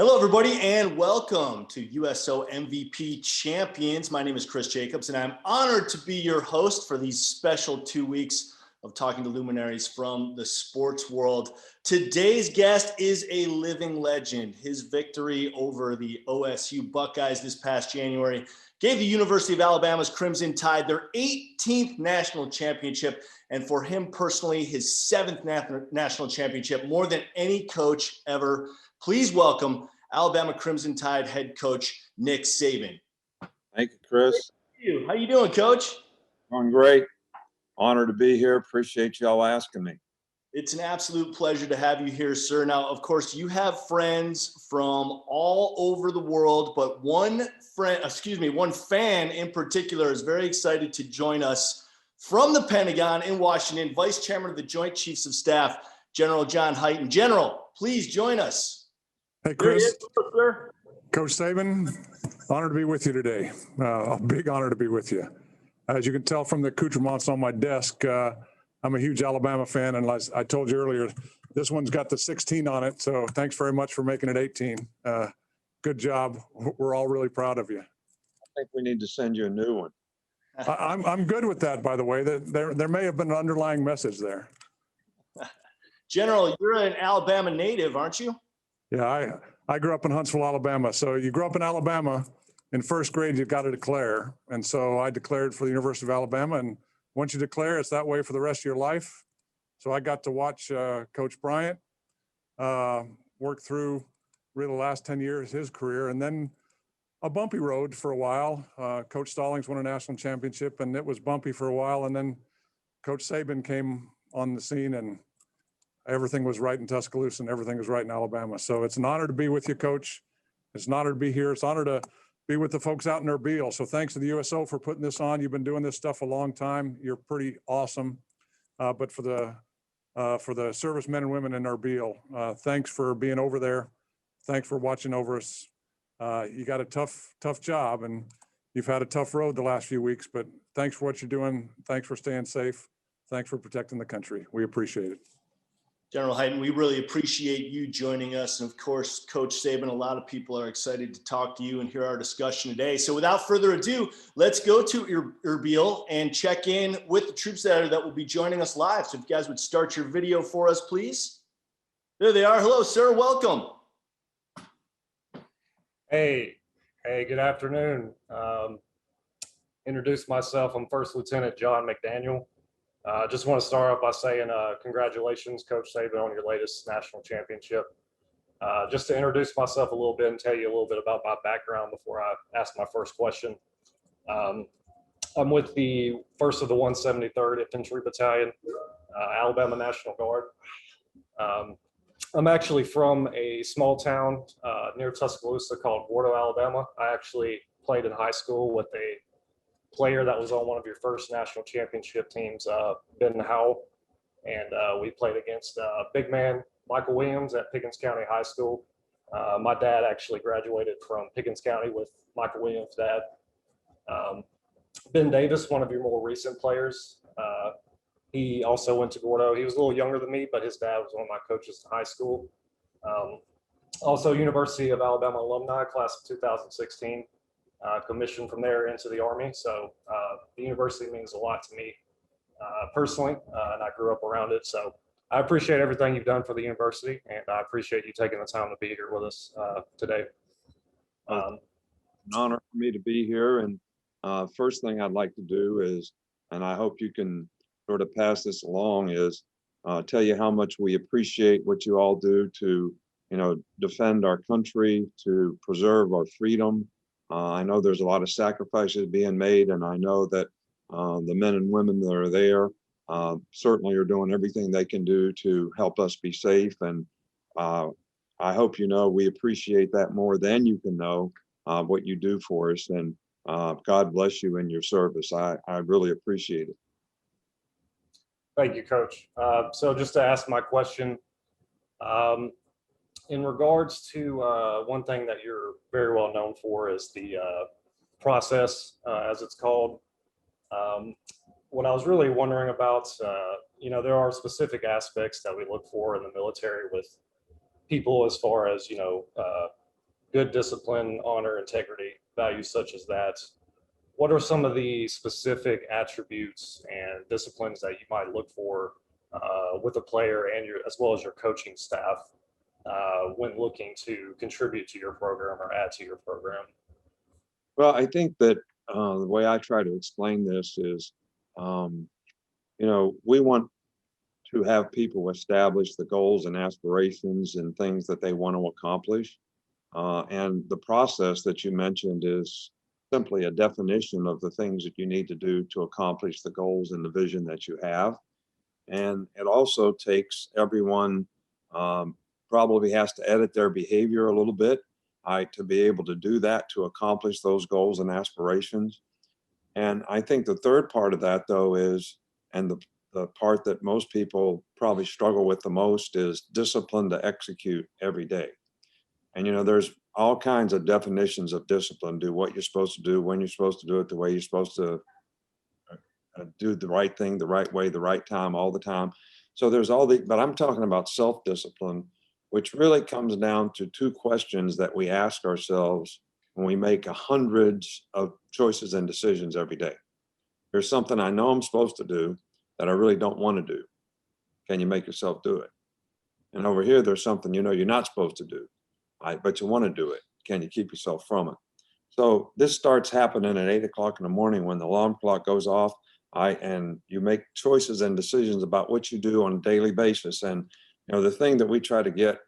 Hello, everybody, and welcome to USO MVP Champions. My name is Chris Jacobs, and I'm honored to be your host for these special 2 weeks of talking to luminaries from the sports world. Today's guest is a living legend. His victory over the OSU Buckeyes this past January gave the University of Alabama's Crimson Tide their 18th national championship, and for him personally, his 7th national championship, more than any coach ever. Please welcome Alabama Crimson Tide head coach Nick Saban. Thank you, Chris. How you doing, Coach? Doing great. Honored to be here. Appreciate y'all asking me. It's an absolute pleasure to have you here, sir. Now, of course, you have friends from all over the world, but one fan in particular is very excited to join us from the Pentagon in Washington, Vice Chairman of the Joint Chiefs of Staff, General John Hyten. General, please join us. Hey, Chris. Coach Saban, honored to be with you today. A big honor to be with you. As you can tell from the accoutrements on my desk, I'm a huge Alabama fan, and as I told you earlier, this one's got the 16 on it, so thanks very much for making it 18. Good job. We're all really proud of you. I think we need to send you a new one. I'm good with that, by the way. There may have been an underlying message there. General, you're an Alabama native, aren't you? Yeah, I grew up in Huntsville, Alabama. So you grew up in Alabama, in first grade, you've got to declare. And so I declared for the University of Alabama. And once you declare, it's that way for the rest of your life. So I got to watch Coach Bryant work through really the last 10 years of his career. And then a bumpy road for a while. Coach Stallings won a national championship, and it was bumpy for a while. And then Coach Saban came on the scene, and everything was right in Tuscaloosa and everything was right in Alabama. So it's an honor to be with you, Coach. It's an honor to be here. It's an honor to be with the folks out in Erbil. So thanks to the USO for putting this on. You've been doing this stuff a long time. You're pretty awesome. But for the servicemen and women in Erbil, thanks for being over there. Thanks for watching over us. You got a tough job, and you've had a tough road the last few weeks, but thanks for what you're doing. Thanks for staying safe. Thanks for protecting the country. We appreciate it. General Hyten, we really appreciate you joining us. And of course, Coach Saban, a lot of people are excited to talk to you and hear our discussion today. So without further ado, let's go to Erbil and check in with the troops that will be joining us live. So if you guys would start your video for us, please. There they are. Hello, sir. Welcome. Hey, good afternoon. Introduce myself. I'm First Lieutenant John McDaniel. Just want to start off by saying congratulations, Coach Saban, on your latest national championship. Just to introduce myself a little bit and tell you a little bit about my background before I ask my first question. I'm with the 1st of the 173rd Infantry Battalion, Alabama National Guard. I'm actually from a small town near Tuscaloosa called Gordo, Alabama. I actually played in high school with a player that was on one of your first national championship teams, Ben Howell, and we played against big man Michael Williams at Pickens County High School. My dad actually graduated from Pickens County with Michael Williams' dad. Ben Davis, one of your more recent players, he also went to Gordo. He was a little younger than me, but his dad was one of my coaches in high school. Also, University of Alabama alumni, class of 2016. Commissioned from there into the Army. So the university means a lot to me personally, and I grew up around it. So I appreciate everything you've done for the university, and I appreciate you taking the time to be here with us today. An honor for me to be here. And first thing I'd like to do is, and I hope you can sort of pass this along, is tell you how much we appreciate what you all do to, defend our country, to preserve our freedom. I know there's a lot of sacrifices being made, and I know that the men and women that are there certainly are doing everything they can do to help us be safe. And I hope we appreciate that more than you can know what you do for us. And God bless you in your service. I really appreciate it. Thank you, Coach. So just to ask my question, in regards to one thing that you're very well known for is the process, as it's called. What I was really wondering about, there are specific aspects that we look for in the military with people as far as, good discipline, honor, integrity, values such as that. What are some of the specific attributes and disciplines that you might look for with a player and as well as your coaching staff when looking to contribute to your program or add to your program? Well, I think that the way I try to explain this is, we want to have people establish the goals and aspirations and things that they want to accomplish. And the process that you mentioned is simply a definition of the things that you need to do to accomplish the goals and the vision that you have. And it also takes everyone probably has to edit their behavior a little bit to be able to do that, to accomplish those goals and aspirations. And I think the third part of that, though, is, and the part that most people probably struggle with the most, is discipline to execute every day. And, there's all kinds of definitions of discipline. Do what you're supposed to do, when you're supposed to do it, the way you're supposed to do the right thing, the right way, the right time, all the time. So there's but I'm talking about self-discipline, which really comes down to two questions that we ask ourselves when we make hundreds of choices and decisions every day. There's something I know I'm supposed to do that I really don't want to do. Can you make yourself do it? And over here, there's something you're not supposed to do, but you want to do it. Can you keep yourself from it? So this starts happening at 8 o'clock in the morning when the alarm clock goes off. And you make choices and decisions about what you do on a daily basis. And the thing that we try to get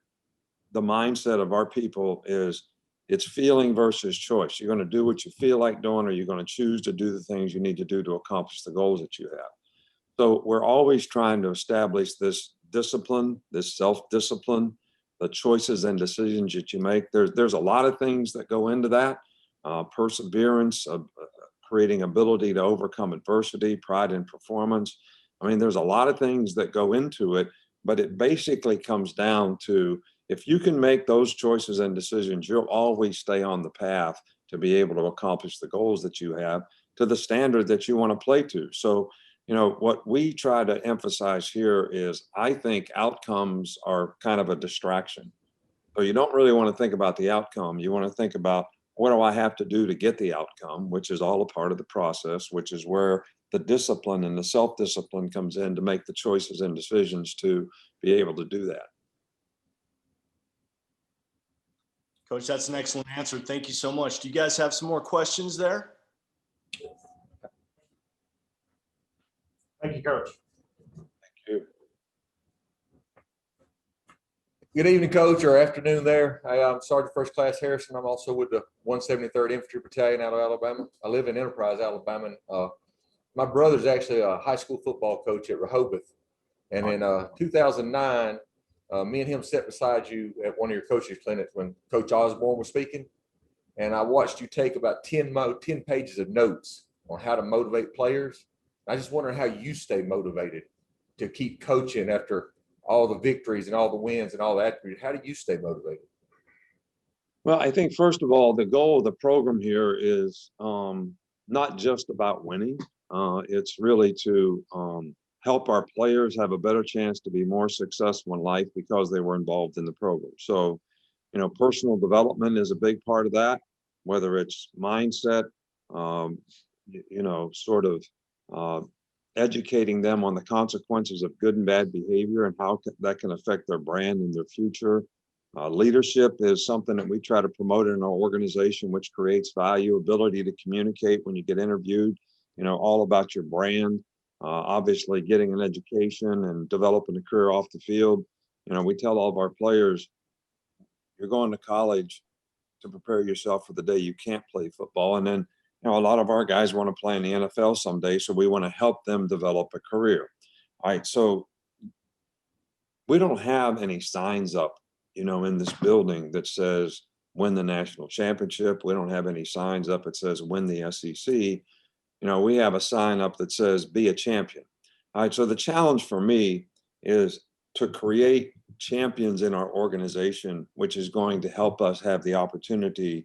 the mindset of our people is, it's feeling versus choice. You're going to do what you feel like doing, or you're going to choose to do the things you need to do to accomplish the goals that you have. So we're always trying to establish this discipline, this self-discipline, the choices and decisions that you make. There's a lot of things that go into that. Perseverance, creating ability to overcome adversity, pride in performance. I mean, there's a lot of things that go into it, but it basically comes down to, if you can make those choices and decisions, you'll always stay on the path to be able to accomplish the goals that you have to the standard that you want to play to. So, what we try to emphasize here is, I think outcomes are kind of a distraction. So you don't really want to think about the outcome. You want to think about, what do I have to do to get the outcome, which is all a part of the process, which is where the discipline and the self-discipline comes in to make the choices and decisions to be able to do that. Coach, that's an excellent answer. Thank you so much. Do you guys have some more questions there? Thank you, Coach. Thank you. Good evening, Coach, or afternoon there. I'm Sergeant First Class Harrison. I'm also with the 173rd Infantry Battalion out of Alabama. I live in Enterprise, Alabama. My brother's actually a high school football coach at Rehoboth. And in 2009, me and him sat beside you at one of your coaches' clinics when Coach Osborne was speaking. And I watched you take about 10 pages of notes on how to motivate players. I just wonder how you stay motivated to keep coaching after all the victories and all the wins and all that. How do you stay motivated? Well, I think, first of all, the goal of the program here is not just about winning. It's really to help our players have a better chance to be more successful in life because they were involved in the program. So, personal development is a big part of that, whether it's mindset, sort of educating them on the consequences of good and bad behavior and how that can affect their brand and their future. Leadership is something that we try to promote in our organization, which creates value, ability to communicate when you get interviewed, all about your brand. Obviously getting an education and developing a career off the field. We tell all of our players, you're going to college to prepare yourself for the day you can't play football. And then, a lot of our guys want to play in the NFL someday, so we want to help them develop a career. All right, so we don't have any signs up, in this building that says win the national championship. We don't have any signs up that says win the SEC. We have a sign up that says be a champion. All right, so the challenge for me is to create champions in our organization, which is going to help us have the opportunity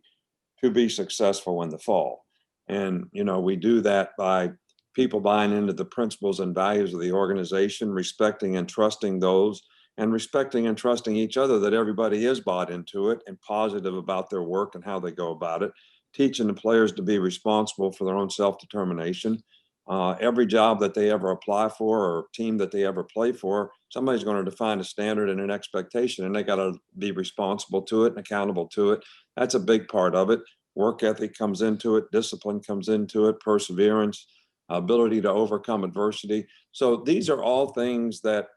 to be successful in the fall. And, we do that by people buying into the principles and values of the organization, respecting and trusting those, and respecting and trusting each other, that everybody is bought into it and positive about their work and how they go about it, teaching the players to be responsible for their own self-determination. Every job that they ever apply for or team that they ever play for, somebody's going to define a standard and an expectation, and they got to be responsible to it and accountable to it. That's a big part of it. Work ethic comes into it, discipline comes into it, perseverance, ability to overcome adversity. So these are all things that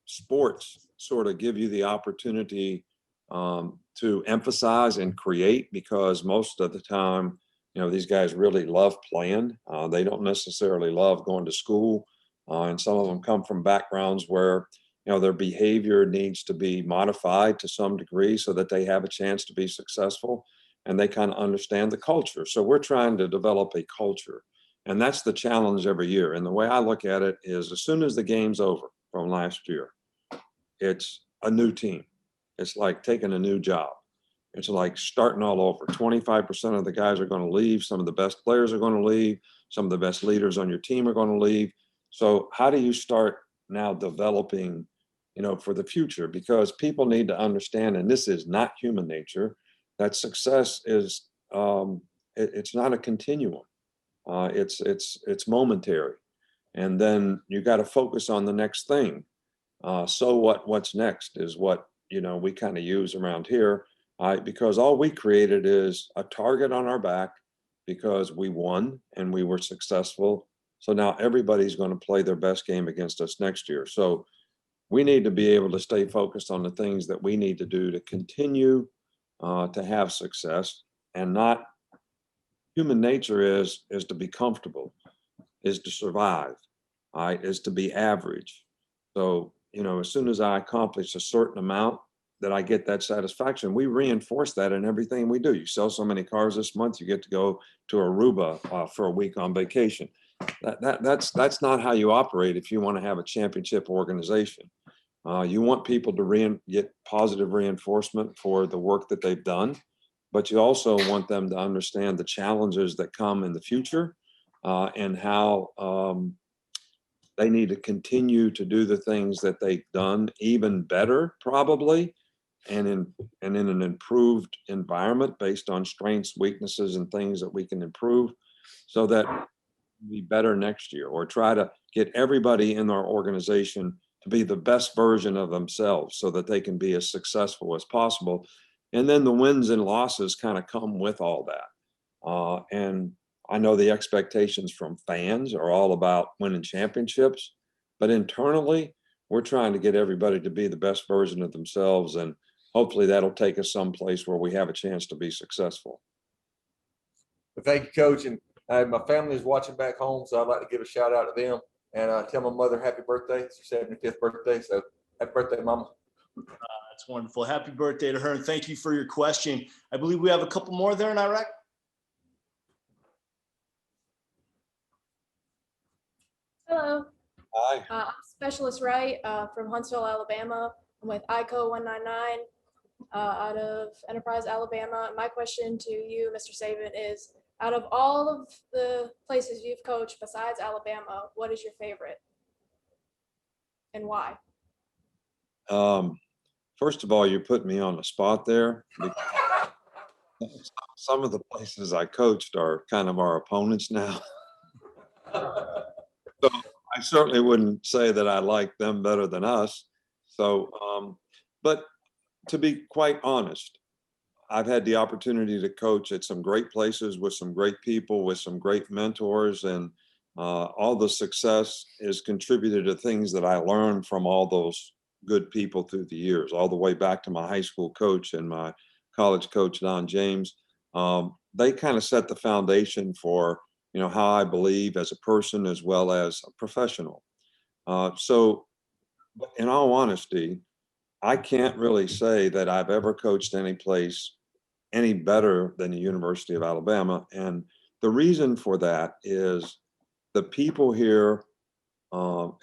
sports sort of give you the opportunity to emphasize and create, because most of the time, these guys really love playing. They don't necessarily love going to school. And some of them come from backgrounds where, their behavior needs to be modified to some degree so that they have a chance to be successful, and they kind of understand the culture. So we're trying to develop a culture, and that's the challenge every year. And the way I look at it is, as soon as the game's over from last year, it's a new team. It's like taking a new job. It's like starting all over. 25% of the guys are going to leave. Some of the best players are going to leave. Some of the best leaders on your team are going to leave. So how do you start now developing, for the future? Because people need to understand, and this is not human nature, that success is, it's not a continuum. It's momentary. And then you got to focus on the next thing. So what's next is what, we kind of use around here. Because all we created is a target on our back because we won and we were successful. So now everybody's going to play their best game against us next year. So we need to be able to stay focused on the things that we need to do to continue to have success, and not, human nature is to be comfortable, is to survive, is to be average. So, as soon as I accomplish a certain amount, that I get that satisfaction, we reinforce that in everything we do. You sell so many cars this month, you get to go to Aruba for a week on vacation. That's not how you operate if you want to have a championship organization. You want people to get positive reinforcement for the work that they've done, but you also want them to understand the challenges that come in the future, and how they need to continue to do the things that they've done even better, probably, and in an improved environment based on strengths, weaknesses, and things that we can improve, so that we'll be better next year, or try to get everybody in our organization to be the best version of themselves so that they can be as successful as possible. And then the wins and losses kind of come with all that. And I know the expectations from fans are all about winning championships, but internally, we're trying to get everybody to be the best version of themselves, and hopefully that'll take us someplace where we have a chance to be successful. Well, thank you, Coach. And my family is watching back home, so I'd like to give a shout out to them and tell my mother happy birthday. It's her 75th birthday. So happy birthday, Mama. That's wonderful. Happy birthday to her, and thank you for your question. I believe we have a couple more there in Iraq. Hello. Hi. I'm Specialist Wright from Huntsville, Alabama. I'm with ICO 199 out of Enterprise, Alabama. My question to you, Mr. Saban, is, out of all of the places you've coached besides Alabama, what is your favorite and why? First of all, you put me on the spot there. Some of the places I coached are kind of our opponents now. So I certainly wouldn't say that I like them better than us. So, but to be quite honest, I've had the opportunity to coach at some great places with some great people, with some great mentors, and all the success is contributed to things that I learned from all those good people through the years, all the way back to my high school coach and my college coach, Don James. They kind of set the foundation for, how I believe as a person as well as a professional. So in all honesty, I can't really say that I've ever coached any place any better than the University of Alabama. And the reason for that is the people here,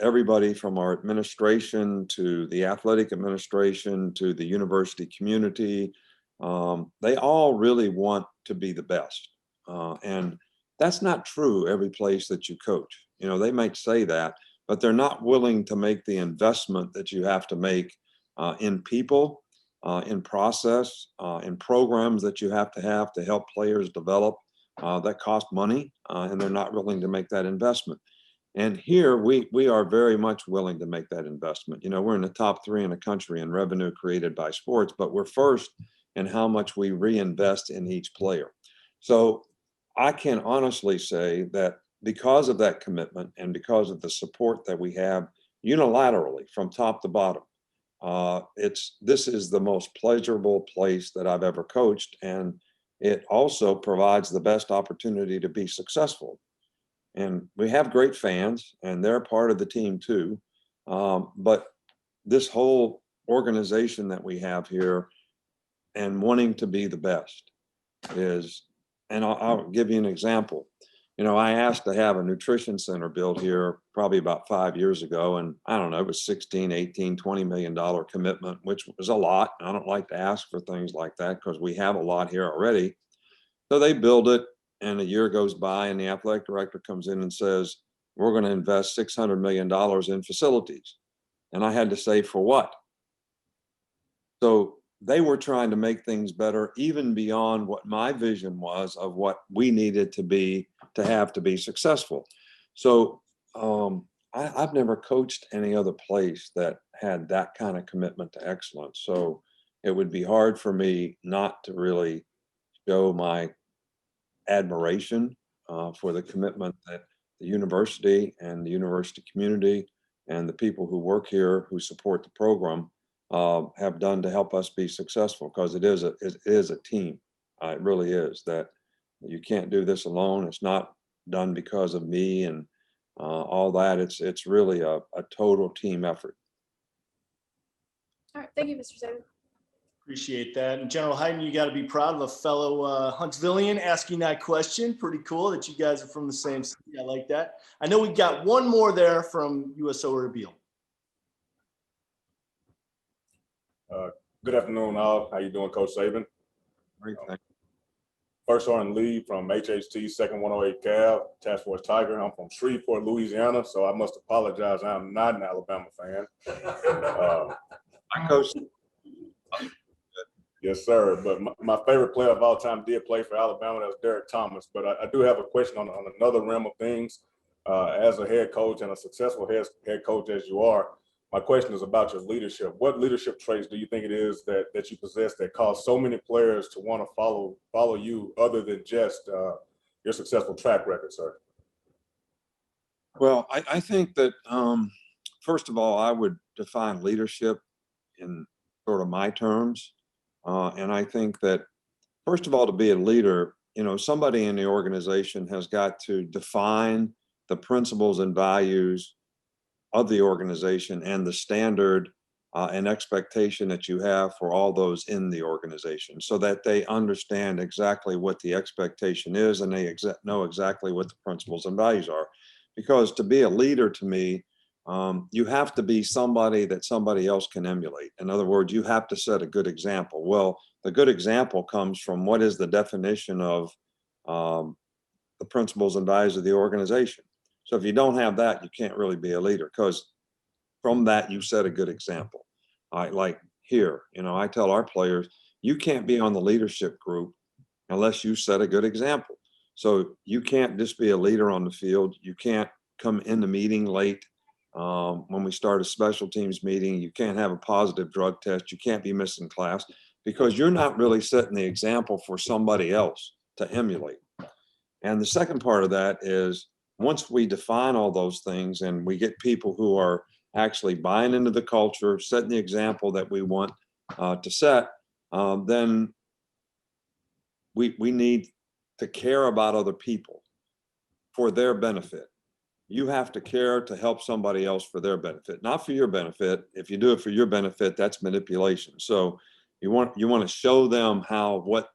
everybody from our administration to the athletic administration to the university community, they all really want to be the best. And that's not true every place that you coach. They might say that, but they're not willing to make the investment that you have to make in people, in process, in programs that you have to help players develop that cost money, and they're not willing to make that investment. And here we are very much willing to make that investment. You know, we're in the top 3 in the country in revenue created by sports, but we're first in how much we reinvest in each player. So I can honestly say that because of that commitment and because of the support that we have unilaterally from top to bottom, this is the most pleasurable place that I've ever coached, and it also provides the best opportunity to be successful. And we have great fans, and they're part of the team too. But this whole organization that we have here and wanting to be the best is, and I'll give you an example. You know, I asked to have a nutrition center built here probably about 5 years ago, and I don't know, it was 16, 18, $20 million commitment, which was a lot. I don't like to ask for things like that because we have a lot here already. So they build it, and a year goes by, and the athletic director comes in and says, we're going to invest $600 million in facilities. And I had to say, for what? So they were trying to make things better, even beyond what my vision was of what we needed to be, to have to be successful. So I've never coached any other place that had that kind of commitment to excellence. So it would be hard for me not to really show my admiration for the commitment that the university and the university community and the people who work here who support the program have done to help us be successful, because it is a team. It really is. That you can't do this alone. It's not done because of me and all that. It's really a total team effort. All right, thank you, Mr. Saban. Appreciate that. And General Hayden, you got to be proud of a fellow Huntsvillian asking that question. Pretty cool that you guys are from the same city. I like that. I know we got one more there from USO Reveal. Good afternoon, all. How you doing, Coach Saban? Great, thank you. First sergeant lead from HHT 2nd 108 Cav, Task Force Tiger. I'm from Shreveport, Louisiana, so I must apologize. I'm not an Alabama fan. I coached. Yes, sir. But my favorite player of all time did play for Alabama. That was Derek Thomas. But I do have a question on another realm of things. As a head coach and a successful head coach as you are, my question is about your leadership. What leadership traits do you think it is that you possess that cause so many players to want to follow you, other than just your successful track record, sir? Well, I think that first of all, I would define leadership in sort of my terms. And I think that, first of all, to be a leader, you know, somebody in the organization has got to define the principles and values of the organization and the standard and expectation that you have for all those in the organization, so that they understand exactly what the expectation is and they know exactly what the principles and values are. Because to be a leader, to me, you have to be somebody that somebody else can emulate. In other words, you have to set a good example. Well, the good example comes from what is the definition of the principles and values of the organization. So if you don't have that, you can't really be a leader, because from that, you set a good example. Like here, you know, I tell our players, you can't be on the leadership group unless you set a good example. So you can't just be a leader on the field. You can't come in the meeting late. When we start a special teams meeting, you can't have a positive drug test. You can't be missing class, because you're not really setting the example for somebody else to emulate. And the second part of that is, once we define all those things and we get people who are actually buying into the culture, setting the example that we want to set, then we need to care about other people for their benefit. You have to care to help somebody else for their benefit, not for your benefit. If you do it for your benefit, that's manipulation. So you want to show them how what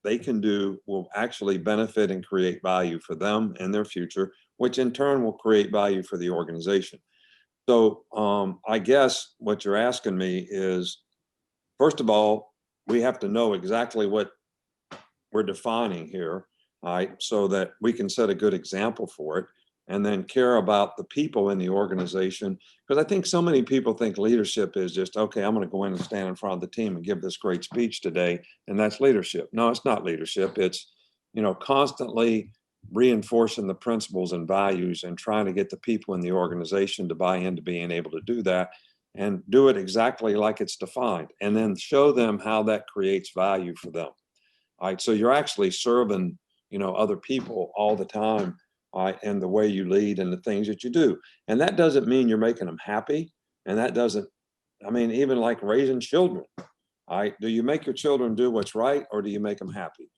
they can do will actually benefit and create value for them and their future, which in turn will create value for the organization. So I guess what you're asking me is, first of all, we have to know exactly what we're defining here, right, so that we can set a good example for it. and then care about the people in the organization. Because I think so many people think leadership is just, okay, I'm going to go in and stand in front of the team and give this great speech today, and that's leadership. No, it's not leadership. It's, constantly reinforcing the principles and values and trying to get the people in the organization to buy into being able to do that and do it exactly like it's defined, and then show them how that creates value for them. All right, so you're actually serving, other people all the time, and the way you lead and the things that you do. And that doesn't mean you're making them happy. And that doesn't, even like raising children. All right, do you make your children do what's right, or do you make them happy?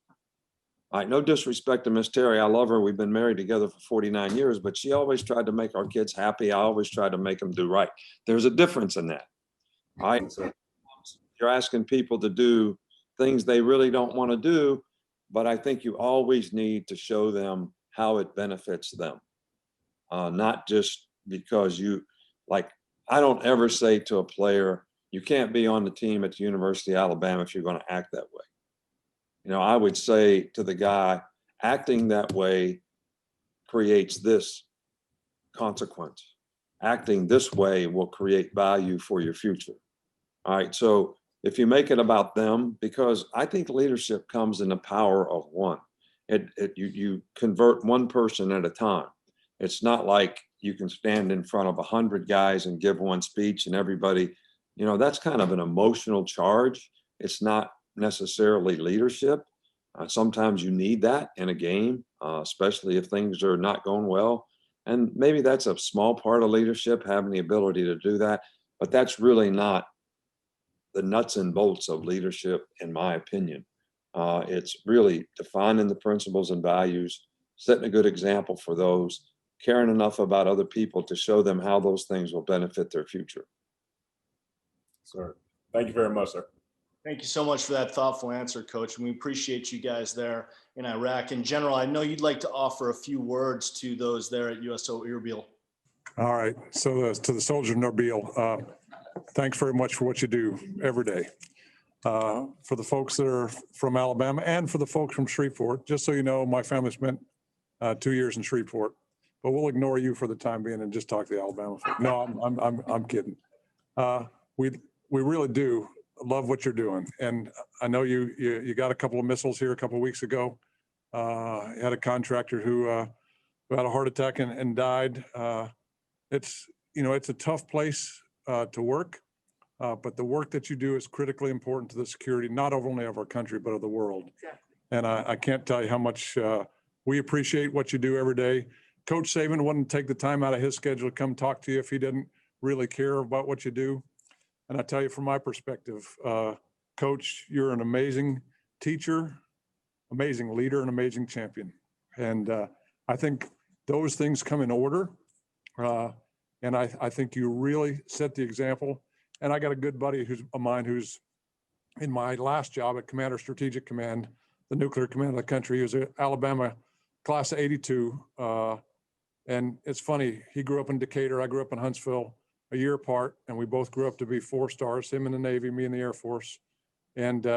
All right, no disrespect to Miss Terry. I love her. We've been married together for 49 years, but she always tried to make our kids happy. I always tried to make them do right. There's a difference in that. All right, so you're asking people to do things they really don't want to do, but I think you always need to show them how it benefits them. Not just because I don't ever say to a player, you can't be on the team at the University of Alabama if you're going to act that way. I would say to the guy, acting that way creates this consequence. Acting this way will create value for your future. All right, so if you make it about them, because I think leadership comes in the power of one. You convert one person at a time. It's not like you can stand in front of 100 guys and give one speech and everybody, that's kind of an emotional charge. It's not necessarily leadership. Sometimes you need that in a game, especially if things are not going well. And maybe that's a small part of leadership, having the ability to do that. But that's really not the nuts and bolts of leadership, in my opinion. It's really defining the principles and values, setting a good example for those, caring enough about other people to show them how those things will benefit their future. Sir, thank you very much, sir. Thank you so much for that thoughtful answer, Coach. And we appreciate you guys there in Iraq. In general, I know you'd like to offer a few words to those there at USO Erbil. All right. So to the soldier in Erbil, thanks very much for what you do every day. For the folks that are from Alabama and for the folks from Shreveport, just so you know, my family spent 2 years in Shreveport, but we'll ignore you for the time being and just talk to the Alabama folks. No, I'm kidding. We really do love what you're doing, and I know you got a couple of missiles here a couple of weeks ago. Had a contractor who had a heart attack and died. It's a tough place to work. But the work that you do is critically important to the security, not only of our country, but of the world. Exactly. And I can't tell you how much we appreciate what you do every day. Coach Saban wouldn't take the time out of his schedule to come talk to you if he didn't really care about what you do. And I tell you from my perspective, Coach, you're an amazing teacher, amazing leader, and amazing champion. And I think those things come in order. And I think you really set the example. And I got a good buddy of mine who's in my last job at Commander Strategic Command, the nuclear command of the country. He was at Alabama class of 82. And it's funny, he grew up in Decatur. I grew up in Huntsville, a year apart. And we both grew up to be 4 stars, him in the Navy, me in the Air Force. And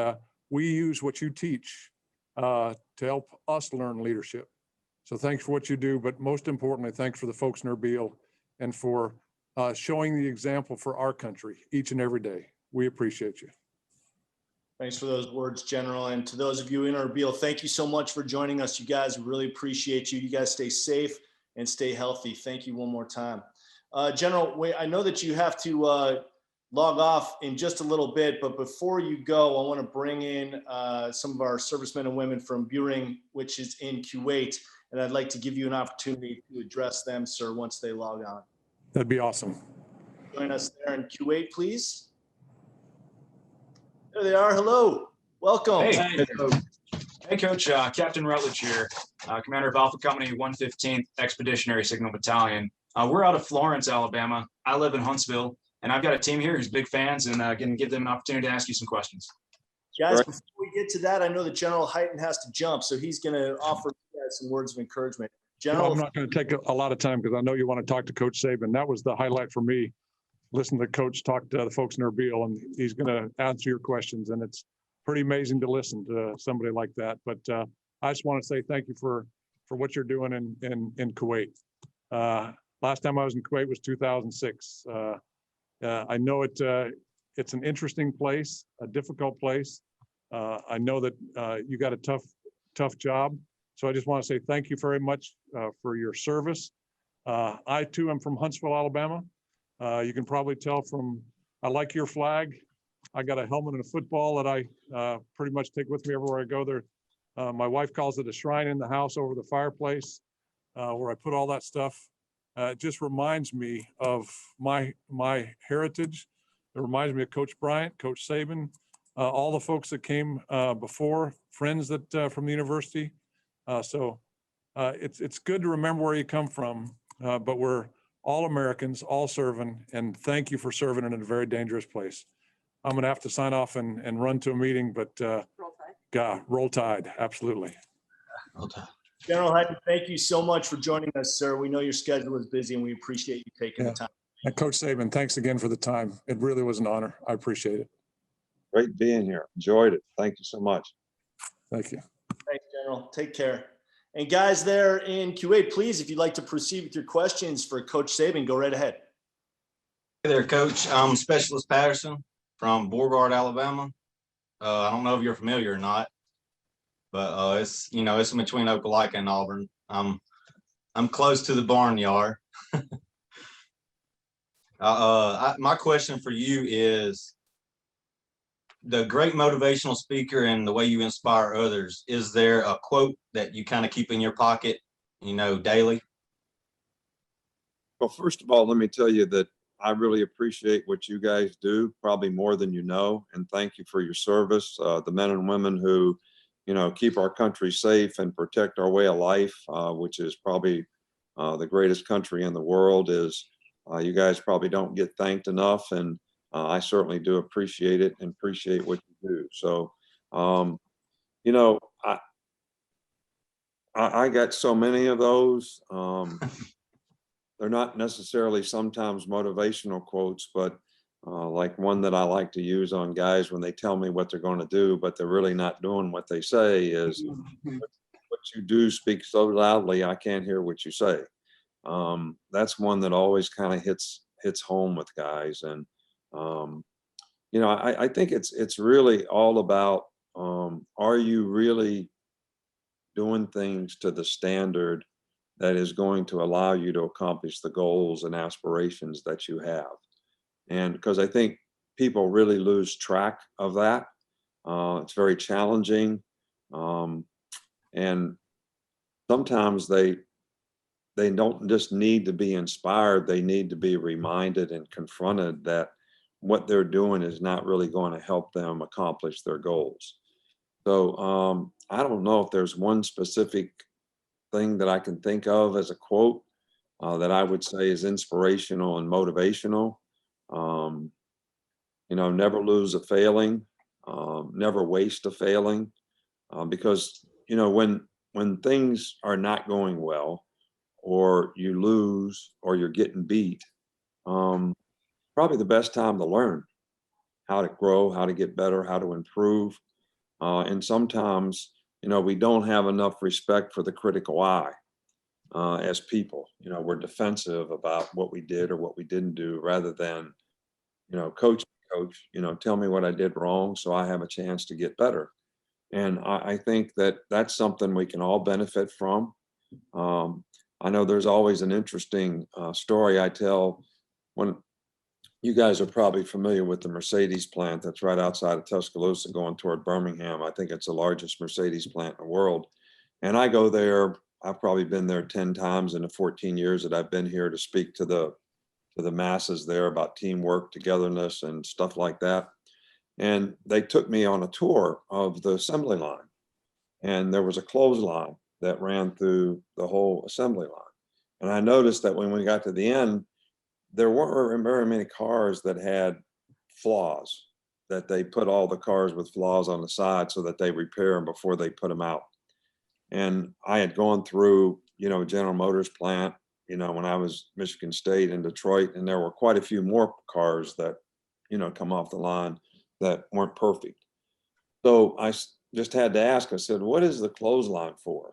we use what you teach to help us learn leadership. So thanks for what you do. But most importantly, thanks for the folks in Erbil and for showing the example for our country each and every day. We appreciate you. Thanks for those words, General. And to those of you in Erbil, thank you so much for joining us. You guys, we really appreciate you. You guys stay safe and stay healthy. Thank you one more time. General, I know that you have to log off in just a little bit, but before you go, I want to bring in some of our servicemen and women from Buring, which is in Kuwait. And I'd like to give you an opportunity to address them, sir, once they log on. That'd be awesome. Join us there in Kuwait, please. There they are. Hello. Welcome. Hey, Coach. Captain Rutledge here, commander of Alpha Company 115th Expeditionary Signal Battalion. We're out of Florence, Alabama. I live in Huntsville, and I've got a team here who's big fans, and going to give them an opportunity to ask you some questions. Guys, before we get to that, I know that General Hyten has to jump, so he's going to offer you guys some words of encouragement. General, I'm not going to take a lot of time because I know you want to talk to Coach Saban. That was the highlight for me. Listen to Coach talk to the folks in Erbil, and he's going to answer your questions. And it's pretty amazing to listen to somebody like that. But I just want to say thank you for what you're doing in Kuwait. Last time I was in Kuwait was 2006. I know it's an interesting place, a difficult place. I know that you got a tough job. So I just want to say thank you very much for your service. I too am from Huntsville, Alabama. You can probably tell I like your flag. I got a helmet and a football that I pretty much take with me everywhere I go there. My wife calls it a shrine in the house over the fireplace where I put all that stuff. It just reminds me of my heritage. It reminds me of Coach Bryant, Coach Saban, all the folks that came before, friends that from the university. So it's good to remember where you come from, but we're all Americans, all serving, and thank you for serving in a very dangerous place. I'm going to have to sign off and run to a meeting, but roll tide, absolutely. General Hyden, thank you so much for joining us, sir. We know your schedule is busy and we appreciate you taking the time. And Coach Saban, thanks again for the time. It really was an honor. I appreciate it. Great being here. Enjoyed it. Thank you so much. Thank you. Thanks, General. Take care. And guys there in Kuwait, please, if you'd like to proceed with your questions for Coach Saban, go right ahead. Hey there, Coach. I'm Specialist Patterson from Beauregard, Alabama. I don't know if you're familiar or not, but it's in between Opelika and Auburn. I'm close to the barnyard. My question for you is the great motivational speaker and the way you inspire others. Is there a quote that you kind of keep in your pocket, daily? Well, first of all, let me tell you that I really appreciate what you guys do, probably more than you know, and thank you for your service. The men and women who, keep our country safe and protect our way of life, which is probably the greatest country in the world. You guys probably don't get thanked enough, and I certainly do appreciate it and appreciate what you do. So, I got so many of those. They're not necessarily sometimes motivational quotes, but like one that I like to use on guys when they tell me what they're going to do, but they're really not doing what they say is, what you do speaks so loudly, I can't hear what you say. That's one that always kind of hits home with guys. And, I think it's really all about, are you really doing things to the standard that is going to allow you to accomplish the goals and aspirations that you have? And because I think people really lose track of that. It's very challenging. And sometimes they don't just need to be inspired, they need to be reminded and confronted that what they're doing is not really going to help them accomplish their goals. So I don't know if there's one specific thing that I can think of as a quote that I would say is inspirational and motivational. Never lose a failing, never waste a failing, because when things are not going well, or you lose, or you're getting beat, probably the best time to learn how to grow, how to get better, how to improve. And sometimes, we don't have enough respect for the critical eye as people. We're defensive about what we did or what we didn't do, rather than, coach, tell me what I did wrong so I have a chance to get better. And I think that that's something we can all benefit from. I know there's always an interesting story I tell when you guys are probably familiar with the Mercedes plant that's right outside of Tuscaloosa going toward Birmingham. I think it's the largest Mercedes plant in the world. And I go there, I've probably been there 10 times in the 14 years that I've been here to speak to the masses there about teamwork, togetherness, and stuff like that. And they took me on a tour of the assembly line. And there was a clothesline that ran through the whole assembly line. And I noticed that when we got to the end, there weren't very many cars that had flaws, that they put all the cars with flaws on the side so that they repair them before they put them out. And I had gone through, General Motors plant, when I was Michigan State in Detroit, and there were quite a few more cars that, come off the line that weren't perfect. So I just had to ask, I said, what is the clothesline for?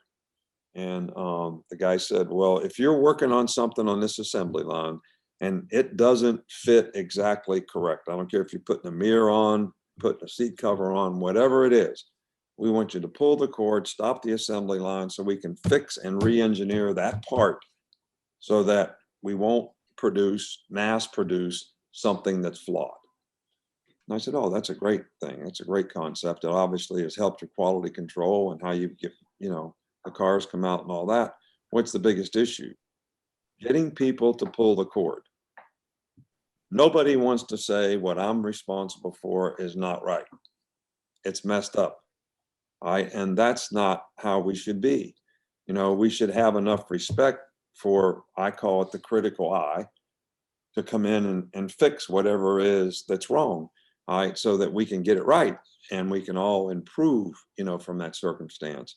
And the guy said, well, if you're working on something on this assembly line and it doesn't fit exactly correct, I don't care if you're putting a mirror on, putting a seat cover on, whatever it is, we want you to pull the cord, stop the assembly line so we can fix and re-engineer that part so that we won't mass produce something that's flawed. And I said, oh, that's a great thing. That's a great concept. It obviously has helped your quality control and how you get, the cars come out and all that. What's the biggest issue? Getting people to pull the cord. Nobody wants to say what I'm responsible for is not right. It's messed up. And that's not how we should be. We should have enough respect for, I call it the critical eye, to come in and fix whatever is that's wrong. So that we can get it right and we can all improve, from that circumstance.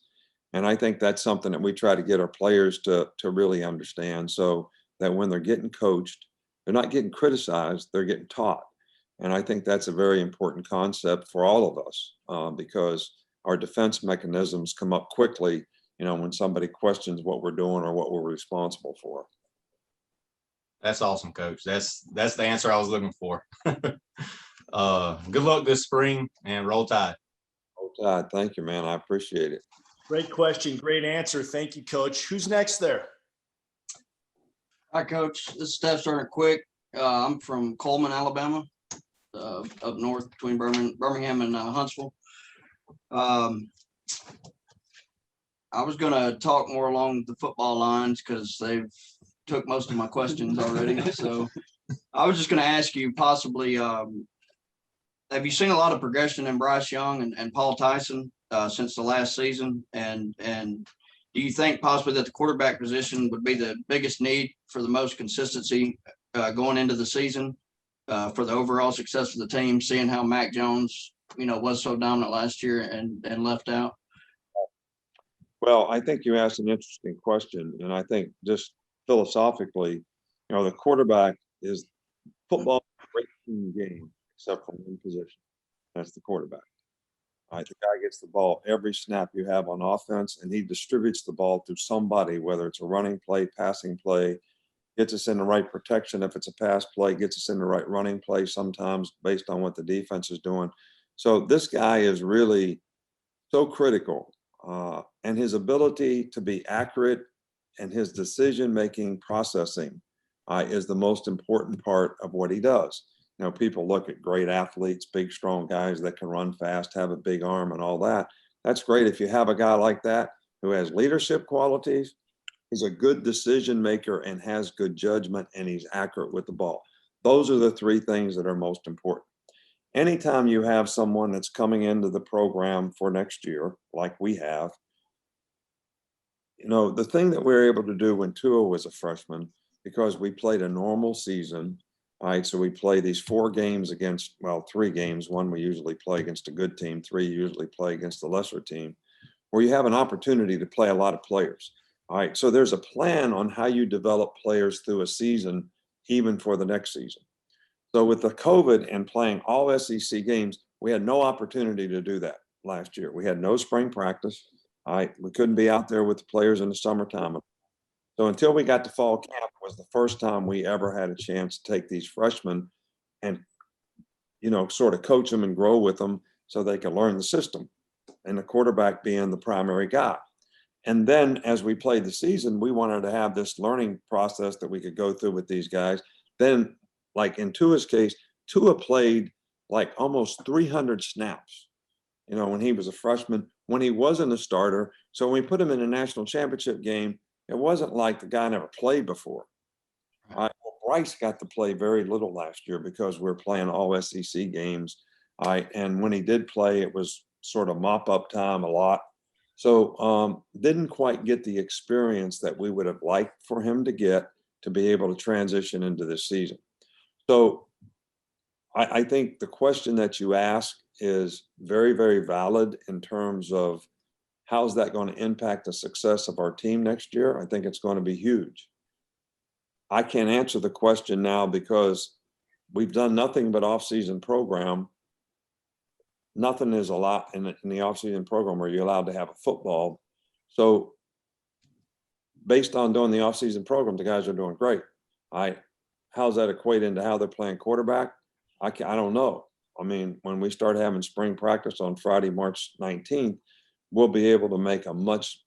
And I think that's something that we try to get our players to really understand, so that when they're getting coached, they're not getting criticized, they're getting taught. And I think that's a very important concept for all of us, because our defense mechanisms come up quickly, when somebody questions what we're doing or what we're responsible for. That's awesome, Coach. That's the answer I was looking for. Good luck this spring and roll Tide. Roll Tide. Thank you, man. I appreciate it. Great question. Great answer. Thank you, Coach. Who's next there? Hi, Coach. This is Steph starting quick. I'm from Coleman, Alabama, up north between Birmingham and Huntsville. I was going to talk more along the football lines because they've took most of my questions already. So I was just going to ask you, possibly, have you seen a lot of progression in Bryce Young and Paul Tyson since the last season? And do you think possibly that the quarterback position would be the biggest need for the most consistency going into the season for the overall success of the team, seeing how Mac Jones, was so dominant last year and left out? Well, I think you asked an interesting question. And I think just philosophically, the quarterback is football, great team game, except for one position. That's the quarterback. The guy gets the ball every snap you have on offense, and he distributes the ball to somebody, whether it's a running play, passing play, gets us in the right protection. If it's a pass play, gets us in the right running play sometimes based on what the defense is doing. So this guy is really so critical, and his ability to be accurate and his decision-making processing is the most important part of what he does. People look at great athletes, big, strong guys that can run fast, have a big arm and all that. That's great. If you have a guy like that who has leadership qualities, he's a good decision maker and has good judgment, and he's accurate with the ball. Those are the three things that are most important. Anytime you have someone that's coming into the program for next year, like we have, the thing that we were able to do when Tua was a freshman, because we played a normal season, right? So we play these 4 games against, 3 games. One we usually play against a good team, 3 usually play against a lesser team, where you have an opportunity to play a lot of players. All right, so there's a plan on how you develop players through a season, even for the next season. So with the COVID and playing all SEC games, we had no opportunity to do that last year. We had no spring practice. All right, we couldn't be out there with the players in the summertime. So until we got to fall camp was the first time we ever had a chance to take these freshmen and, sort of coach them and grow with them so they can learn the system, and the quarterback being the primary guy. And then as we played the season, we wanted to have this learning process that we could go through with these guys. Then, like in Tua's case, Tua played like almost 300 snaps, when he was a freshman, when he wasn't a starter. So when we put him in a national championship game, it wasn't like the guy never played before. Well, Bryce got to play very little last year because we're playing all SEC games. And when he did play, it was sort of mop-up time a lot. So didn't quite get the experience that we would have liked for him to get to be able to transition into this season. So I think the question that you ask is very, very valid in terms of how's that going to impact the success of our team next year. I think it's going to be huge. I can't answer the question now because we've done nothing but off-season program. Nothing is a lot in the off-season program where you're allowed to have a football. So based on doing the offseason program, the guys are doing great. How's that equate into how they're playing quarterback? I don't know. I mean, when we start having spring practice on Friday, March 19th, we'll be able to make a much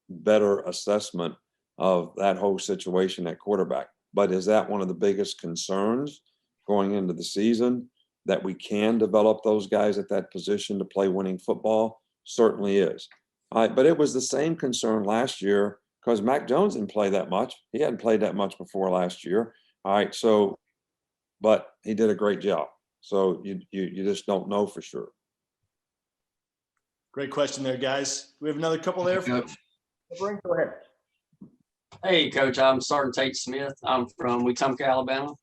better assessment of that whole situation at quarterback. But is that one of the biggest concerns going into the season, that we can develop those guys at that position to play winning football? Certainly is. But it was the same concern last year because Mac Jones didn't play that much. He hadn't played that much before last year. All right. So, but he did a great job. So you just don't know for sure. Great question there, guys. We have another couple there. Coach. Go ahead. Hey, Coach, I'm Sergeant Tate Smith. I'm from Wetumpka, Alabama.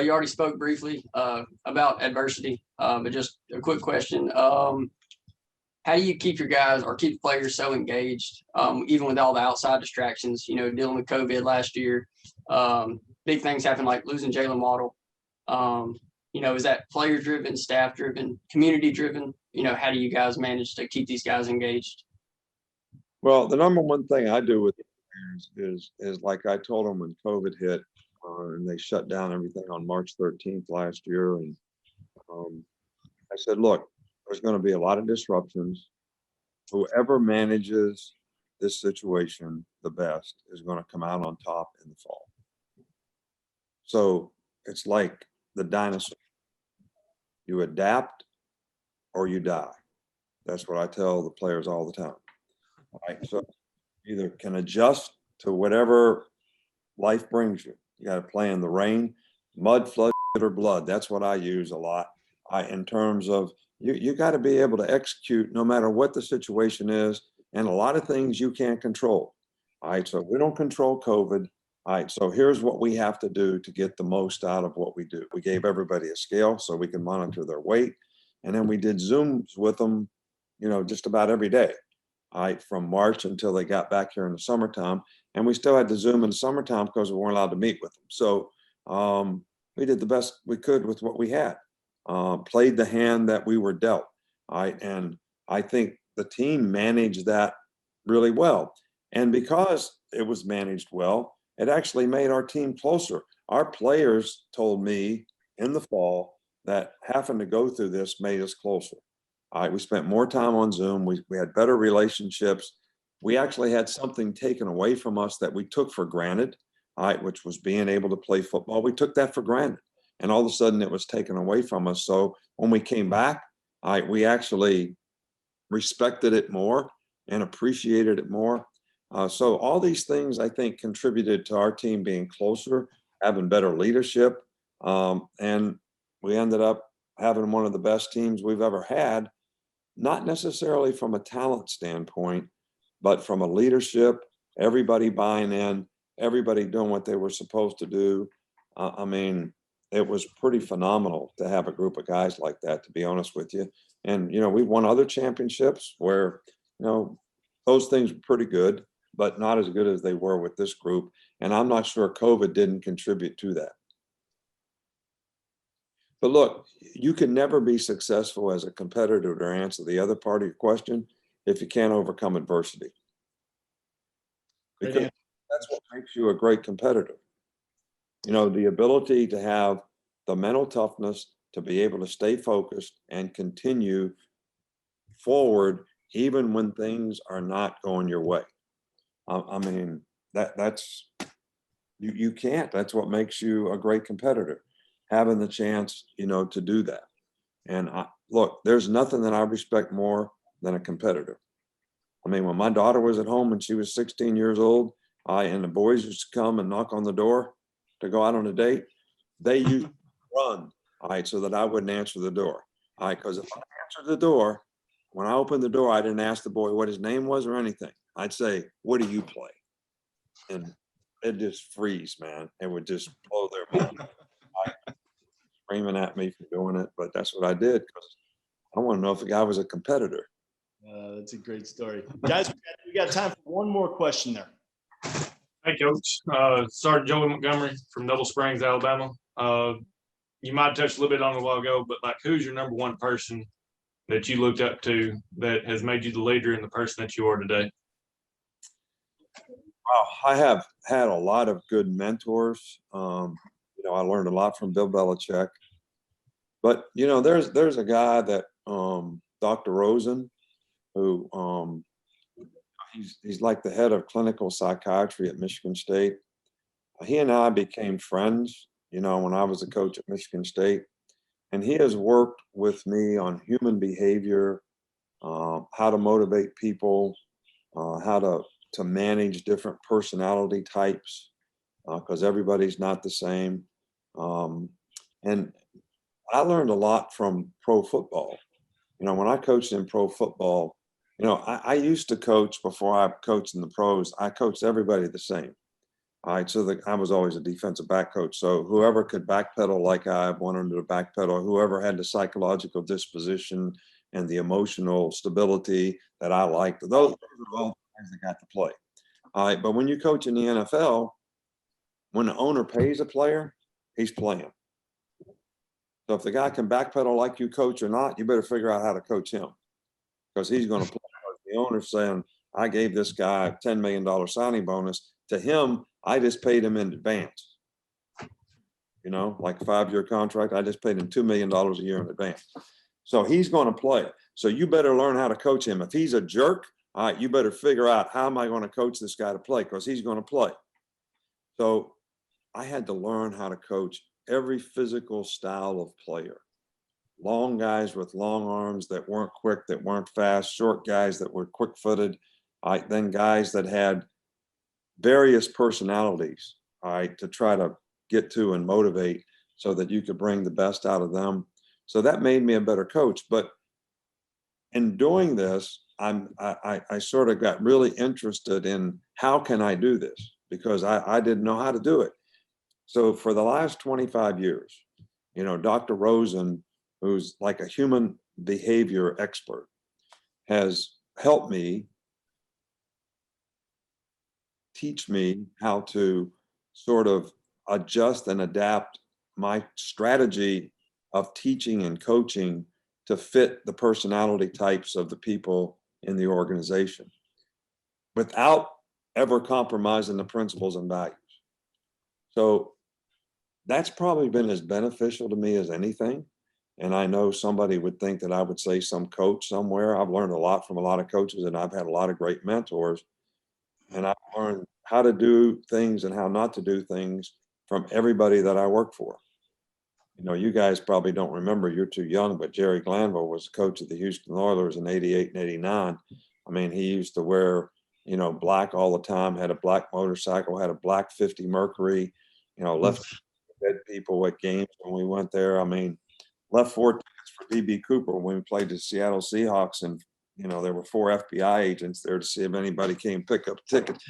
You already spoke briefly about adversity, but just a quick question. How do you keep your guys or keep players so engaged, even with all the outside distractions, dealing with COVID last year? Big things happen like losing Jalen Waddle. Is that player driven, staff driven, community driven? How do you guys manage to keep these guys engaged? Well, the number one thing I do with players is like I told them when COVID hit and they shut down everything on March 13th last year. And I said, look, there's going to be a lot of disruptions. Whoever manages this situation the best is going to come out on top in the fall. So it's like the dinosaur. You adapt or you die. That's what I tell the players all the time. All right. So either can adjust to whatever life brings you. You got to play in the rain, mud, flood, or blood. That's what I use a lot. In terms of you got to be able to execute no matter what the situation is. And a lot of things you can't control. All right. So we don't control COVID. All right. So here's what we have to do to get the most out of what we do. We gave everybody a scale so we can monitor their weight. And then we did Zooms with them, just about every day. All right, from March until they got back here in the summertime. And we still had to Zoom in the summertime because we weren't allowed to meet with them. So we did the best we could with what we had, played the hand that we were dealt. All right. And I think the team managed that really well. And because it was managed well, it actually made our team closer. Our players told me in the fall that having to go through this made us closer. All right, we spent more time on Zoom. We had better relationships. We actually had something taken away from us that we took for granted, all right, which was being able to play football. We took that for granted. And all of a sudden it was taken away from us. So when we came back, all right, we actually respected it more and appreciated it more. So all these things, I think, contributed to our team being closer, having better leadership. And we ended up having one of the best teams we've ever had, not necessarily from a talent standpoint, but from a leadership, everybody buying in, everybody doing what they were supposed to do. I mean, it was pretty phenomenal to have a group of guys like that, to be honest with you. And, we've won other championships where, those things were pretty good, but not as good as they were with this group. And I'm not sure COVID didn't contribute to that. But look, you can never be successful as a competitor, to answer the other part of your question, if you can't overcome adversity. Because that's what makes you a great competitor. The ability to have the mental toughness to be able to stay focused and continue forward even when things are not going your way. I mean, that's you can't. That's what makes you a great competitor, having the chance, to do that. And look, there's nothing that I respect more than a competitor. I mean, when my daughter was at home and she was 16 years old, and the boys used to come and knock on the door to go out on a date, they used to run, all right, so that I wouldn't answer the door. All right, because if I answered the door, when I opened the door, I didn't ask the boy what his name was or anything. I'd say, "What do you play?" And it just freeze, man. It would just blow their mind. Screaming at me for doing it, but that's what I did because I want to know if the guy was a competitor. That's a great story. Guys, we got time for one more question there. Hey, Coach. Sergeant Joey Montgomery from Noble Springs, Alabama. You might touch a little bit on it a while ago, but who's your number one person that you looked up to that has made you the leader and the person that you are today? I have had a lot of good mentors. I learned a lot from Bill Belichick. But there's a guy that Dr. Rosen, who he's like the head of clinical psychiatry at Michigan State. He and I became friends, when I was a coach at Michigan State, and he has worked with me on human behavior, how to motivate people, how to manage different personality types, because everybody's not the same. And I learned a lot from pro football. When I coached in pro football, I used to coach before I coached in the pros. I coached everybody the same. All right, so I was always a defensive back coach. So whoever could backpedal like I wanted to backpedal, whoever had the psychological disposition and the emotional stability that I liked, those are all the guys that got to play. All right, but when you coach in the NFL, when the owner pays a player, he's playing. So if the guy can backpedal like you coach or not, you better figure out how to coach him, because he's going to play. The owner's saying, I gave this guy a $10 million signing bonus. To him, I just paid him in advance. Like a 5-year contract, I just paid him $2 million a year in advance. So he's going to play. So you better learn how to coach him. If he's a jerk, all right, you better figure out, how am I going to coach this guy to play, because he's going to play. So I had to learn how to coach every physical style of player. Long guys with long arms that weren't quick, that weren't fast, short guys that were quick-footed, all right, then guys that had various personalities, all right, to try to get to and motivate so that you could bring the best out of them. So that made me a better coach. But in doing this, I sort of got really interested in, how can I do this? Because I didn't know how to do it. So for the last 25 years, Dr. Rosen, who's like a human behavior expert, has helped me, teach me how to sort of adjust and adapt my strategy of teaching and coaching to fit the personality types of the people in the organization without ever compromising the principles and values. So that's probably been as beneficial to me as anything. And I know somebody would think that I would say some coach somewhere. I've learned a lot from a lot of coaches, and I've had a lot of great mentors. And I've learned how to do things and how not to do things from everybody that I work for. You guys probably don't remember, you're too young, but Jerry Glanville was coach of the Houston Oilers in '88 and '89. I mean, he used to wear, black all the time, had a black motorcycle, had a black 50 Mercury, left dead people at games when we went there. I mean, left 4 tickets for DB Cooper when we played the Seattle Seahawks, and there were 4 FBI agents there to see if anybody came pick up tickets.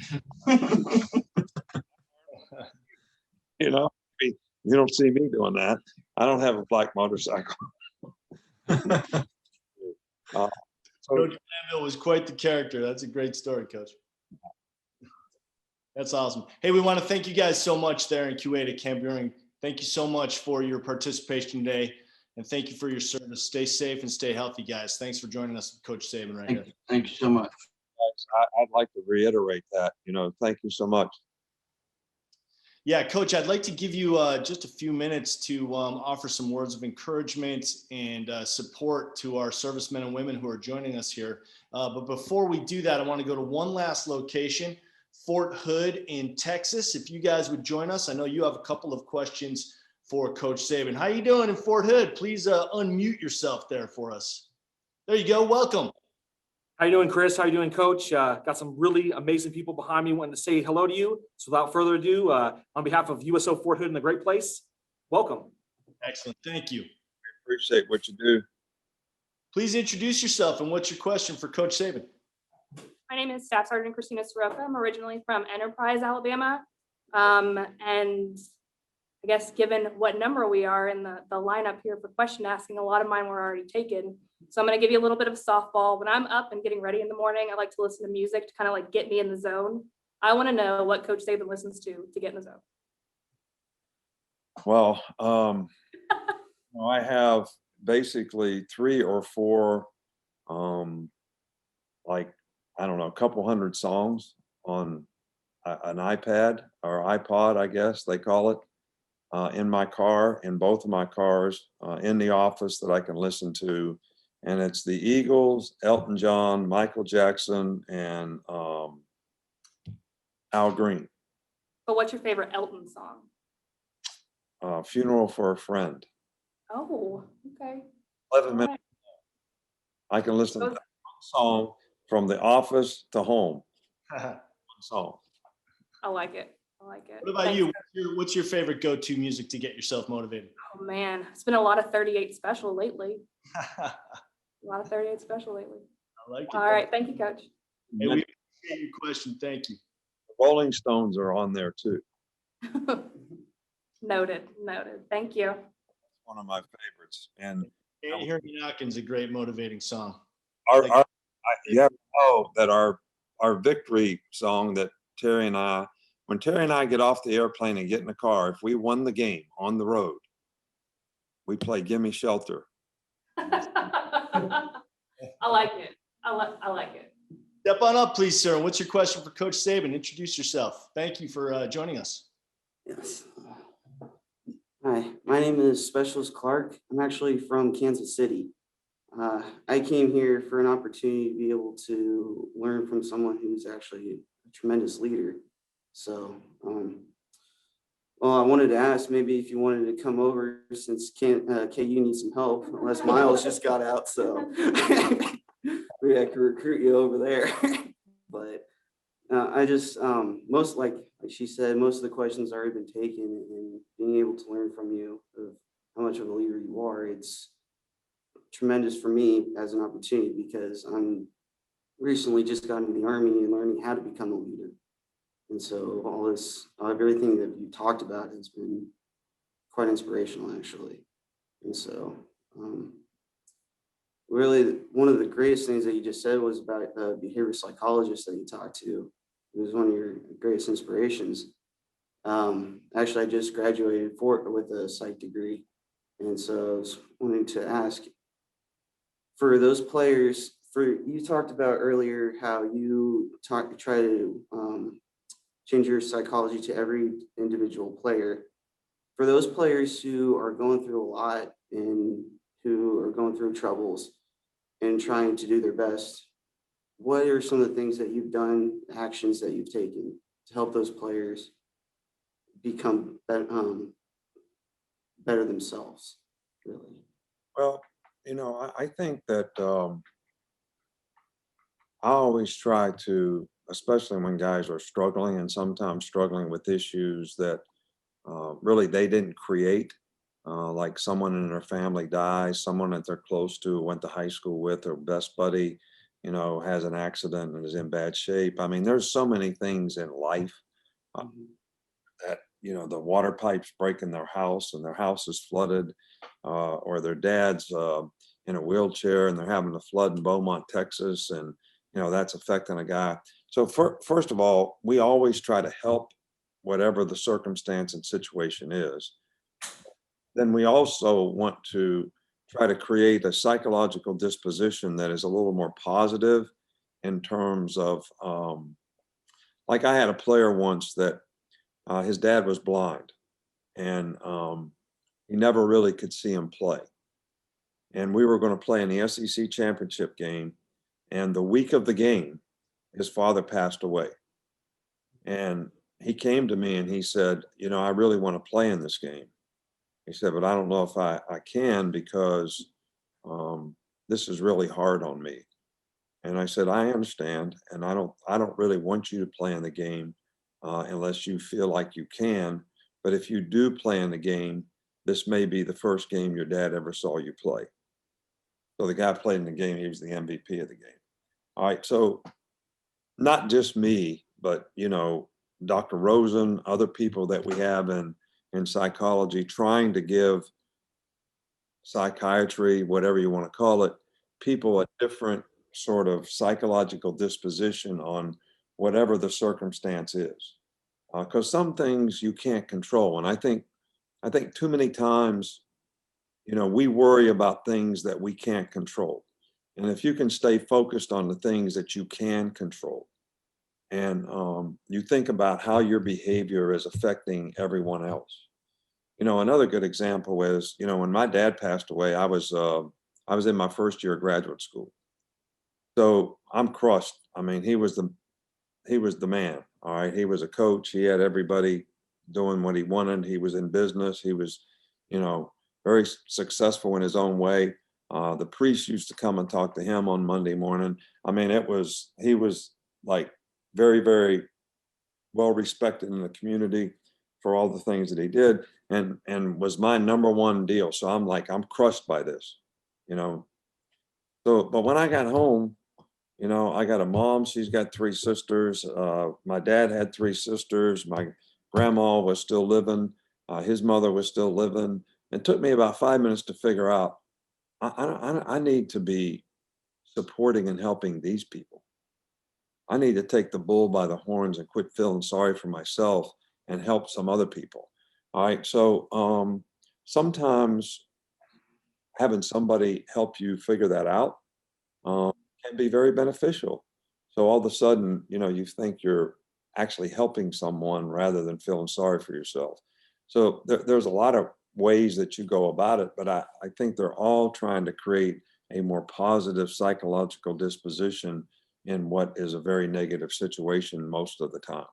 You don't see me doing that. I don't have a black motorcycle. Coach Glanville was quite the character. That's a great story, Coach. That's awesome. Hey, we want to thank you guys so much there in Kuwait at Camp Buring. Thank you so much for your participation today, and thank you for your service. Stay safe and stay healthy, guys. Thanks for joining us, Coach Saban, right here. Thank you so much. I'd like to reiterate that, thank you so much. Yeah, Coach, I'd like to give you just a few minutes to offer some words of encouragement and support to our servicemen and women who are joining us here. But before we do that, I want to go to one last location, Fort Hood in Texas. If you guys would join us, I know you have a couple of questions for Coach Saban. How you doing in Fort Hood? Please unmute yourself there for us. There you go. Welcome. How you doing, Chris? How you doing, Coach? Got some really amazing people behind me wanting to say hello to you. So without further ado, on behalf of USO Fort Hood and the Great Place, welcome. Excellent. Thank you. Appreciate what you do. Please introduce yourself and what's your question for Coach Saban? My name is Staff Sergeant Christina Soroka. I'm originally from Enterprise, Alabama. And I guess given what number we are in the lineup here for question asking, a lot of mine were already taken. So I'm going to give you a little bit of a softball. When I'm up and getting ready in the morning, I like to listen to music to kind of like get me in the zone. I want to know what Coach Saban listens to get in the zone. Well, I have basically 3 or 4, a couple hundred songs on an iPad or iPod, I guess they call it, in my car, in both of my cars, in the office that I can listen to. And it's the Eagles, Elton John, Michael Jackson, and Al Green. But what's your favorite Elton song? Funeral for a Friend. Oh, okay. 11 All minutes. right. I can listen to Those- that song from the office to home. One song. I like it. I like it. What about Thanks, you? Coach. What's your favorite go-to music to get yourself motivated? Oh man, it's been a lot of 38 Special lately. A lot of 38 Special lately. I like it. All right, thank you, Coach. Hey, we appreciate your question. Thank you. Rolling Stones are on there too. Noted, noted. Thank you. One of my favorites. And Can't Hear Me Knocking's a great motivating song. you have to know that our victory song that when Terry and I get off the airplane and get in the car, if we won the game on the road, we play Gimme Shelter. I like it. I like it. Step on up, please, sir. What's your question for Coach Saban? Introduce yourself. Thank you for joining us. Yes. Hi, my name is Specialist Clark. I'm actually from Kansas City. I came here for an opportunity to be able to learn from someone who's actually a tremendous leader. So, well, I wanted to ask maybe if you wanted to come over since KU needs some help, unless Miles just got out, so maybe I could recruit you over there. But I just, most like she said, most of the questions already been taken, and being able to learn from you of how much of a leader you are, it's tremendous for me as an opportunity because I'm recently just got into the Army and learning how to become a leader. And so all this, everything that you talked about has been quite inspirational, actually. And so really one of the greatest things that you just said was about the behavioral psychologist that you talked to. It was one of your greatest inspirations. Actually, I just graduated with a psych degree. And so I was wanting to ask, for those players, you talked about earlier how you try to change your psychology to every individual player. For those players who are going through a lot and who are going through troubles and trying to do their best, what are some of the things that you've done, actions that you've taken to help those players become better themselves, really? Well, I think that I always try to, especially when guys are struggling and sometimes struggling with issues that really they didn't create, like someone in their family dies, someone that they're close to, went to high school with, or best buddy, has an accident and is in bad shape. I mean, there's so many things in life that, the water pipes break in their house and their house is flooded, or their dad's in a wheelchair and they're having a flood in Beaumont, Texas, and that's affecting a guy. So first of all, we always try to help whatever the circumstance and situation is. Then we also want to try to create a psychological disposition that is a little more positive in terms of, like I had a player once that his dad was blind and he never really could see him play. And we were going to play in the SEC championship game. And the week of the game, his father passed away. And he came to me and he said, I really want to play in this game. He said, but I don't know if I can because this is really hard on me. And I said, I understand. And I don't really want you to play in the game unless you feel like you can. But if you do play in the game, this may be the first game your dad ever saw you play. So the guy played in the game. He was the MVP of the game. All right. So not just me, but, Dr. Rosen, other people that we have in psychology, trying to give psychiatry, whatever you want to call it, people a different sort of psychological disposition on whatever the circumstance is. Because some things you can't control. And I think too many times, we worry about things that we can't control. And if you can stay focused on the things that you can control, and you think about how your behavior is affecting everyone else. You know, another good example is, you know, when my dad passed away, I was in my first year of graduate school. So I'm crushed. I mean, he was the man. All right. He was a coach. He had everybody doing what he wanted. He was in business. He was, you know, very successful in his own way. The priest used to come and talk to him on Monday morning. I mean, he was like very, very well respected in the community for all the things that he did, and was my number one deal. So I'm like, I'm crushed by this, you know. So, but when I got home, you know, I got a mom, she's got 3 sisters. My dad had 3 sisters. My grandma was still living. His mother was still living. It took me about 5 minutes to figure out, I need to be supporting and helping these people. I need to take the bull by the horns and quit feeling sorry for myself and help some other people. All right. So sometimes having somebody help you figure that out can be very beneficial. So all of a sudden, you know, you think you're actually helping someone rather than feeling sorry for yourself. So there's a lot of ways that you go about it, but I think they're all trying to create a more positive psychological disposition in what is a very negative situation most of the time.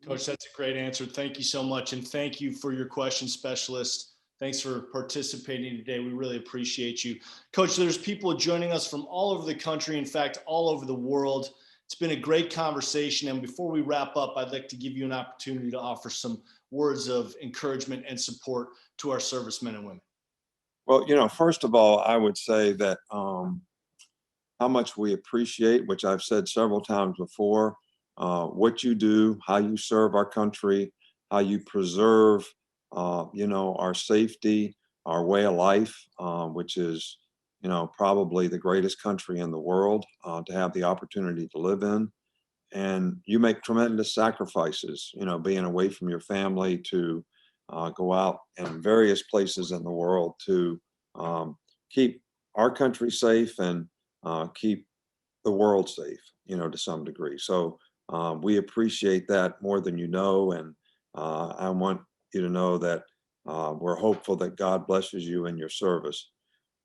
Coach, that's a great answer. Thank you so much. And thank you for your question, specialist. Thanks for participating today. We really appreciate you. Coach, there's people joining us from all over the country, in fact, all over the world. It's been a great conversation. And before we wrap up, I'd like to give you an opportunity to offer some words of encouragement and support to our servicemen and women. Well, you know, first of all, I would say that how much we appreciate, which I've said several times before, what you do, how you serve our country, how you preserve, you know, our safety, our way of life, which is, you know, probably the greatest country in the world to have the opportunity to live in. And you make tremendous sacrifices, you know, being away from your family to go out in various places in the world to keep our country safe and keep the world safe, you know, to some degree. So we appreciate that more than you know. And I want you to know that we're hopeful that God blesses you in your service.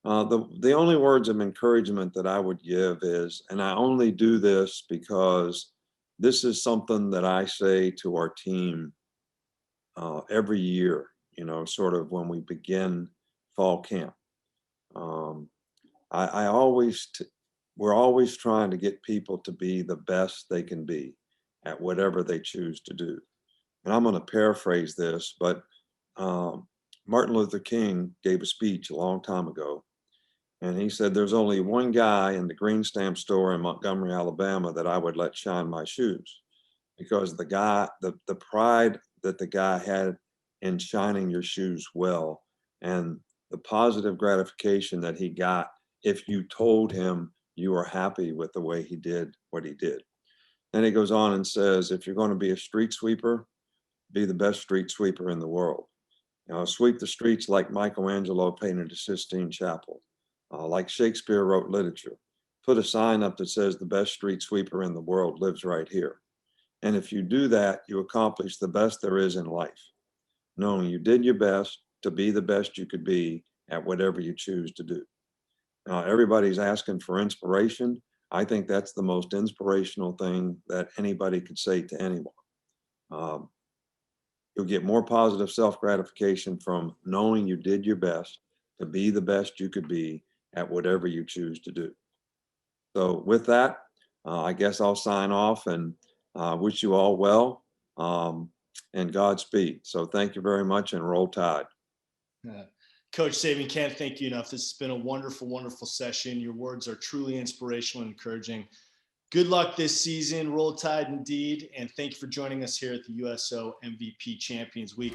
The only words of encouragement that I would give is, and I only do this because this is something that I say to our team every year, you know, sort of when we begin fall camp. We're always trying to get people to be the best they can be at whatever they choose to do. And I'm going to paraphrase this, but Martin Luther King gave a speech a long time ago. And he said, there's only one guy in the green stamp store in Montgomery, Alabama that I would let shine my shoes, because the pride that the guy had in shining your shoes well, and the positive gratification that he got if you told him you were happy with the way he did what he did. Then he goes on and says, if you're going to be a street sweeper, be the best street sweeper in the world. You know, sweep the streets like Michelangelo painted the Sistine Chapel, like Shakespeare wrote literature. Put a sign up that says the best street sweeper in the world lives right here. And if you do that, you accomplish the best there is in life, knowing you did your best to be the best you could be at whatever you choose to do. Now, everybody's asking for inspiration. I think that's the most inspirational thing that anybody could say to anyone. You'll get more positive self-gratification from knowing you did your best to be the best you could be at whatever you choose to do. So with that, I guess I'll sign off and wish you all well and Godspeed. So thank you very much, and roll tide. Coach Saban, can't thank you enough. This has been a wonderful, wonderful session. Your words are truly inspirational and encouraging. Good luck this season. Roll tide indeed. And thank you for joining us here at the USO MVP Champions Week.